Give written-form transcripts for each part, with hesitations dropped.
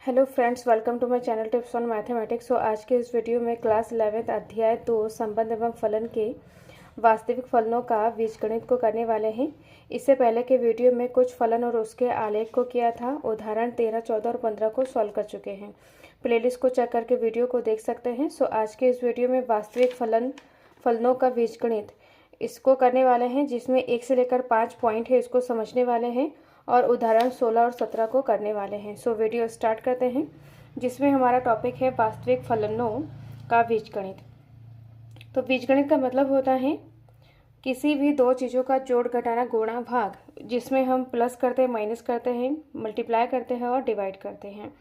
Hello friends, welcome to my channel tips on mathematics. आज के इस वीडियो में क्लास 11 अध्याय 2 संबंध एवं फलन के वास्तविक फलनों का बीजगणित को करने वाले हैं। इससे पहले के वीडियो में कुछ फलन और उसके आलेख को किया था। उदाहरण 13, 14 और 15 को सॉल्व कर चुके हैं। प्लेलिस्ट को चेक करके वीडियो को देख सकते हैं। आज के इस वीडियो में वास्तविक फलनों का बीजगणित इसको करने वाले हैं, जिसमें 1 से लेकर 5 पॉइंट है, इसको समझने वाले हैं और उदाहरण 16 और 17 को करने वाले हैं। वीडियो स्टार्ट करते हैं, जिसमें हमारा टॉपिक है वास्तविक फलनों का बीजगणित। तो बीजगणित का मतलब होता है किसी भी दो चीज़ों का जोड़, घटाना, गुणा, भाग, जिसमें हम प्लस करते हैं, माइनस करते हैं, मल्टीप्लाई करते हैं और डिवाइड करते हैं।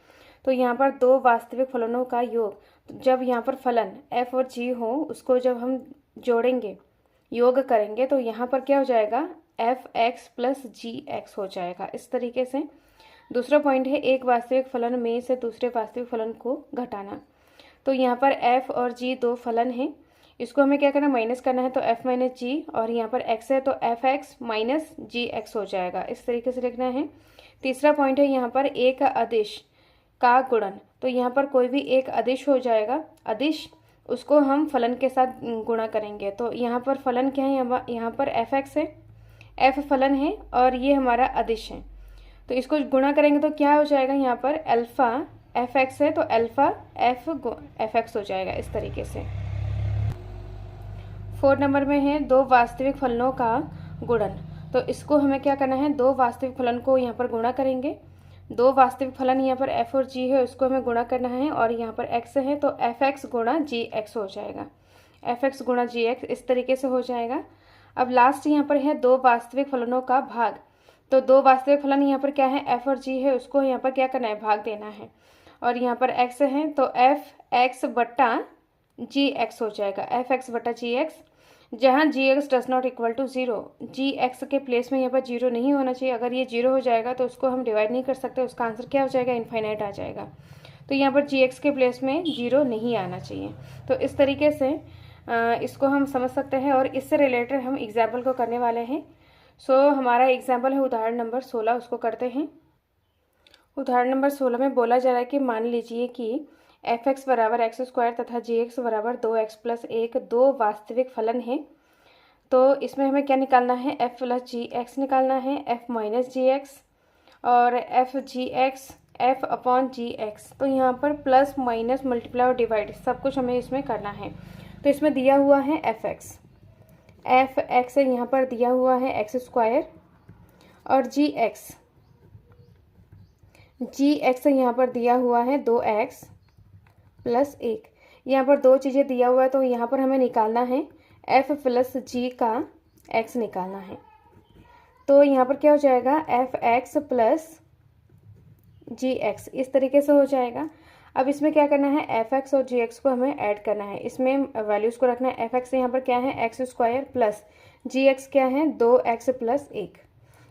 तो यहाँ पर दो वास्तविक फलनों का योग, जब यहाँ पर फलन f और g हो, उसको जब हम जोड़ेंगे, योग करेंगे, तो यहाँ पर क्या हो जाएगा, f(x) प्लस gx हो जाएगा। इस तरीके से दूसरा पॉइंट है एक वास्तविक फलन में से दूसरे वास्तविक फलन को घटाना। तो यहाँ पर f और g दो फलन हैं, इसको हमें क्या करना, माइनस करना है। तो f माइनस जी, और यहाँ पर x है तो f(x) माइनस gx हो जाएगा। इस तरीके से लिखना है। तीसरा पॉइंट है यहाँ पर एक अदिश का गुणन। तो यहाँ पर कोई भी एक अदिश हो जाएगा, अदिश, उसको हम फलन के साथ गुणा करेंगे। तो यहाँ पर फलन क्या है, यहाँ पर f(x) है, f फलन है और ये हमारा अदिश है। तो इसको गुणा करेंगे तो क्या हो जाएगा, यहाँ पर अल्फा f(x) है तो अल्फा f(x) हो जाएगा। इस तरीके से 4 नंबर में है दो वास्तविक फलनों का गुणन। तो इसको हमें क्या करना है, दो वास्तविक फलन को यहाँ पर गुणा करेंगे। दो वास्तविक फलन यहाँ पर f और g है, उसको हमें गुणा करना है, और यहाँ पर x है तो f(x) गुणा gx हो जाएगा। f(x) गुणा gx इस तरीके से हो जाएगा। अब लास्ट यहाँ पर है दो वास्तविक फलनों का भाग। तो दो वास्तविक फलन यहाँ पर क्या है, f और g है, उसको यहाँ पर क्या करना है, भाग देना है। और यहाँ पर x है तो f(x) बट्टा gx हो जाएगा, f(x) बट्टा gx, जहाँ gx does not equal to 0। gx के प्लेस में यहाँ पर 0 नहीं होना चाहिए। अगर ये 0 हो जाएगा तो उसको हम डिवाइड नहीं कर सकते, उसका आंसर क्या हो जाएगा, इनफाइनाइट आ जाएगा। तो यहाँ पर gx के प्लेस में 0 नहीं आना चाहिए। तो इस तरीके से इसको हम समझ सकते हैं, और इससे रिलेटेड हम एग्जाम्पल को करने वाले हैं। हमारा एग्जाम्पल है उदाहरण नंबर 16, उसको करते हैं। उदाहरण नंबर 16 में बोला जा रहा है कि मान लीजिए कि f(x) बराबर x² तथा gx बराबर 2x प्लस 1 दो वास्तविक फलन है। तो इसमें हमें क्या निकालना है, f प्लस gx निकालना है, f माइनस gx और f अपॉन gx। तो यहाँ पर प्लस, माइनस, मल्टीप्लाई और डिवाइड सब कुछ हमें इसमें करना है। तो इसमें दिया हुआ है f(x) यहाँ पर दिया हुआ है x² और gx यहाँ पर दिया हुआ है 2x प्लस 1। यहाँ पर दो चीज़ें दिया हुआ है, तो यहाँ पर हमें निकालना है f प्लस g का x निकालना है। तो यहाँ पर क्या हो जाएगा, f(x) प्लस gx इस तरीके से हो जाएगा। अब इसमें क्या करना है, f(x) और gx को हमें ऐड करना है। इसमें वैल्यूज़ को रखना है। f(x) यहाँ पर क्या है, x² प्लस gx क्या है, 2x प्लस 1।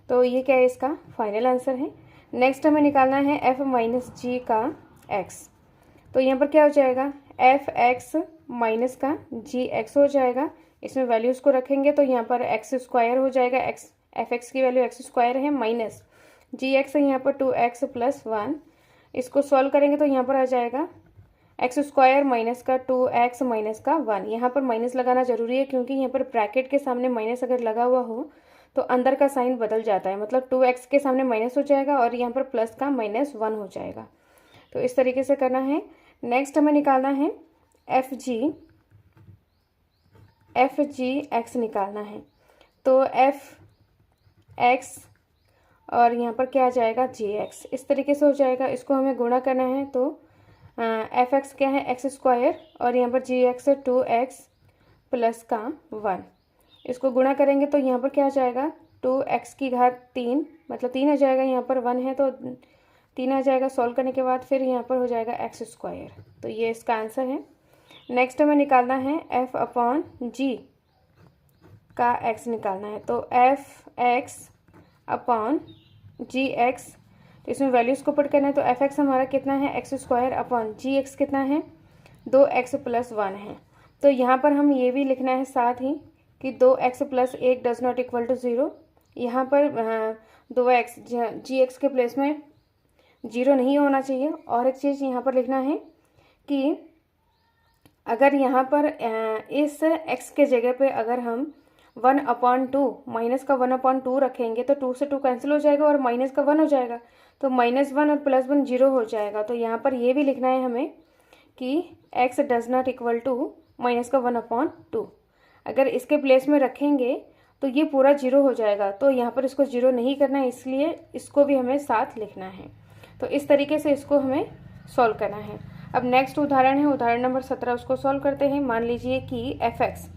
तो ये क्या है, इसका फाइनल आंसर है। नेक्स्ट हमें निकालना है f माइनस g का x। तो यहाँ पर क्या हो जाएगा, f(x) माइनस का gx हो जाएगा। इसमें वैल्यूज़ को रखेंगे तो यहाँ पर x² हो जाएगा, f(x) की वैल्यू x² है, माइनस gx है यहाँ पर 2x प्लस 1। इसको सॉल्व करेंगे तो यहाँ पर आ जाएगा x² माइनस का 2x माइनस का 1। यहाँ पर माइनस लगाना जरूरी है, क्योंकि यहाँ पर ब्रैकेट के सामने माइनस अगर लगा हुआ हो तो अंदर का साइन बदल जाता है, मतलब 2x के सामने माइनस हो जाएगा और यहाँ पर प्लस का -1 हो जाएगा। तो इस तरीके से करना है। नेक्स्ट हमें निकालना है f(g)x निकालना है। तो f(x) और यहाँ पर क्या आ जाएगा, gx इस तरीके से हो जाएगा। इसको हमें गुणा करना है। तो f(x) क्या है, x² और यहाँ पर gx है 2x प्लस का 1। इसको गुणा करेंगे तो यहाँ पर क्या आ जाएगा, 2x की घात 3, मतलब 3 आ जाएगा। यहाँ पर 1 है तो 3 आ जाएगा। सॉल्व करने के बाद फिर यहाँ पर हो जाएगा x²। तो ये इसका आंसर है। नेक्स्ट हमें निकालना है f अपॉन g का x निकालना है। तो f(x) अपॉन gx, तो इसमें वैल्यूज़ को पुट करना है। तो f(x) हमारा कितना है, x² अपॉन gx कितना है, 2x प्लस 1 है। तो यहाँ पर हम ये भी लिखना है साथ ही कि 2x plus 1 does not equal to 0। यहाँ पर 2x gx के प्लेस में जीरो नहीं होना चाहिए। और एक चीज़ यहाँ पर लिखना है कि अगर यहाँ पर इस x के जगह पे अगर हम 1/2 माइनस का 1/2 रखेंगे तो 2 से 2 कैंसिल हो जाएगा और माइनस का 1 हो जाएगा, तो -1 और +1 जीरो हो जाएगा। तो यहाँ पर ये भी लिखना है हमें कि x does not equal to minus का 1/2। अगर इसके प्लेस में रखेंगे तो ये पूरा जीरो हो जाएगा, तो यहाँ पर इसको जीरो नहीं करना है, इसलिए इसको भी हमें साथ लिखना है। तो इस तरीके से इसको हमें सॉल्व करना है। अब नेक्स्ट उदाहरण है उदाहरण नंबर 17, उसको सॉल्व करते हैं। मान लीजिए कि f(x)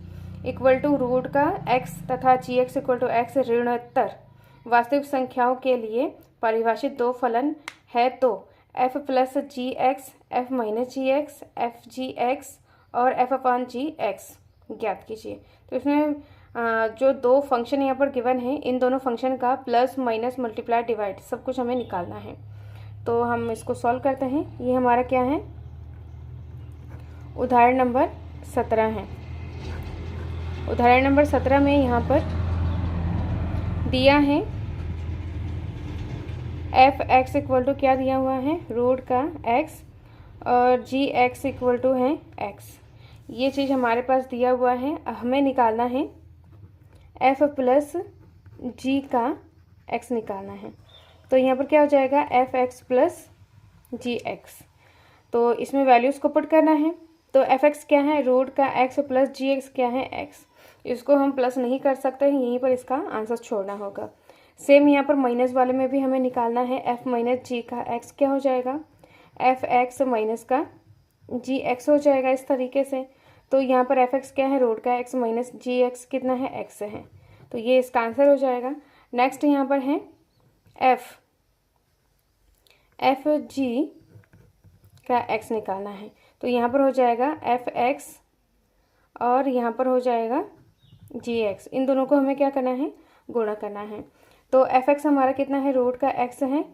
इक्वल टू रूट का x तथा g(x) इक्वल टू x ऋणोत्तर वास्तविक संख्याओं के लिए परिभाषित दो फलन है, तो f प्लस जी एक्स, f माइनस जी एक्स, एफ जी एक्स और f अपान जी एक्स ज्ञात कीजिए। तो इसमें जो दो फंक्शन यहाँ पर गिवन है, इन दोनों फंक्शन का प्लस माइनस मल्टीप्लाई डिवाइड सब कुछ हमें निकालना है। तो हम इसको सॉल्व करते हैं। ये हमारा क्या है, उदाहरण नंबर 17 है। उदाहरण नंबर 17 में यहाँ पर दिया है f(x) इक्वल टू क्या दिया हुआ है, रूट का x और g(x) इक्वल टू है x। ये चीज़ हमारे पास दिया हुआ है। हमें निकालना है f प्लस g का x निकालना है। तो यहाँ पर क्या हो जाएगा, f(x) प्लस gx। तो इसमें वैल्यूज़ को पुट करना है। तो f(x) क्या है, रूट का x प्लस gx क्या है, x। इसको हम प्लस नहीं कर सकते हैं, यहीं पर इसका आंसर छोड़ना होगा। सेम यहाँ पर माइनस वाले में भी हमें निकालना है। f माइनस जी का x क्या हो जाएगा, f(x) माइनस का gx हो जाएगा इस तरीके से। तो यहाँ पर f(x) क्या है, रूट का x माइनस gx कितना है, x है। तो ये इसका आंसर हो जाएगा। नेक्स्ट यहाँ पर है f g का x निकालना है। तो यहाँ पर हो जाएगा f(x) और यहाँ पर हो जाएगा gx। इन दोनों को हमें क्या करना है, गुणा करना है। तो f(x) हमारा कितना है, रूट का x है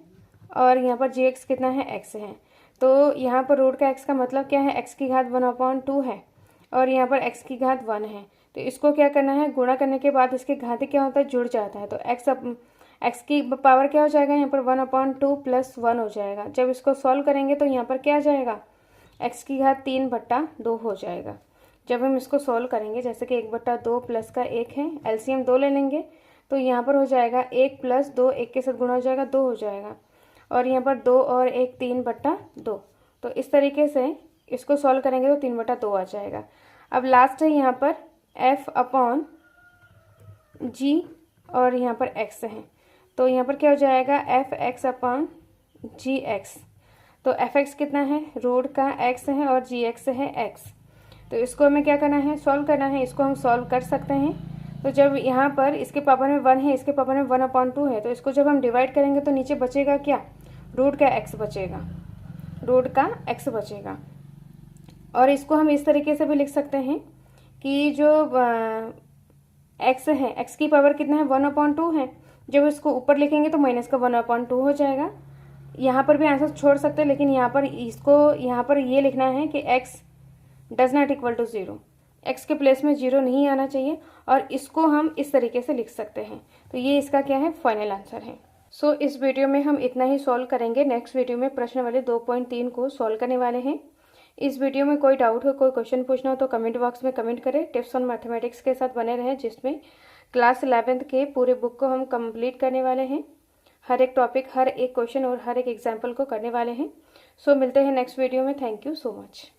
और यहाँ पर gx कितना है, x है। तो यहाँ पर रूट का x का मतलब क्या है, x की घात 1/2 है और यहाँ पर x की घात 1 है। तो इसको क्या करना है, गुणा करने के बाद इसके घाती क्या होता है, जुड़ जाता है। तो x की पावर क्या हो जाएगा, यहाँ पर 1/2 + 1 हो जाएगा। जब इसको सॉल्व करेंगे तो यहाँ पर क्या आ जाएगा, x की घात 3/2 हो जाएगा। जब हम इसको सॉल्व करेंगे, जैसे कि 1/2 प्लस का 1 है, एलसीएम 2 ले लेंगे तो यहाँ पर हो जाएगा 1 + 2, 1 के साथ गुणा हो जाएगा 2 हो जाएगा और यहाँ पर 2 और 1 3/2। तो इस तरीके से इसको सॉल्व करेंगे तो 3/2 आ जाएगा। अब लास्ट है यहाँ पर f अपॉन g और यहाँ पर x है। तो यहाँ पर क्या हो जाएगा, f(x) अपॉन gx। तो f(x) कितना है, रूट का x है और gx है x। तो इसको हमें क्या करना है, सॉल्व करना है। इसको हम सॉल्व कर सकते हैं। तो जब यहाँ पर इसके पावर में 1 है, इसके पावर में 1/2 है, तो इसको जब हम डिवाइड करेंगे तो नीचे बचेगा क्या, रूट का x बचेगा, रूट का x बचेगा। और इसको हम इस तरीके से भी लिख सकते हैं कि जो x है, x की पावर कितना है, 1/2 है। जब इसको ऊपर लिखेंगे तो माइनस का 1/2 हो जाएगा। यहाँ पर भी आंसर छोड़ सकते हैं, लेकिन यहाँ पर इसको यहाँ पर ये लिखना है कि x does not equal to 0। x के प्लेस में 0 नहीं आना चाहिए और इसको हम इस तरीके से लिख सकते हैं। तो ये इसका क्या है, फाइनल आंसर है। सो इस वीडियो में हम इतना ही सॉल्व करेंगे। नेक्स्ट वीडियो में प्रश्न वाले 2.3 को सॉल्व करने वाले हैं। इस वीडियो में कोई डाउट हो, कोई क्वेश्चन पूछना हो तो कमेंट बॉक्स में कमेंट करें। टिप्स ऑन मैथमेटिक्स के साथ बने रहें, जिसमें क्लास 11th के पूरे बुक को हम कंप्लीट करने वाले हैं। हर एक टॉपिक, हर एक क्वेश्चन और हर एक एग्जाम्पल को करने वाले हैं। सो मिलते हैं नेक्स्ट वीडियो में। Thank you so much.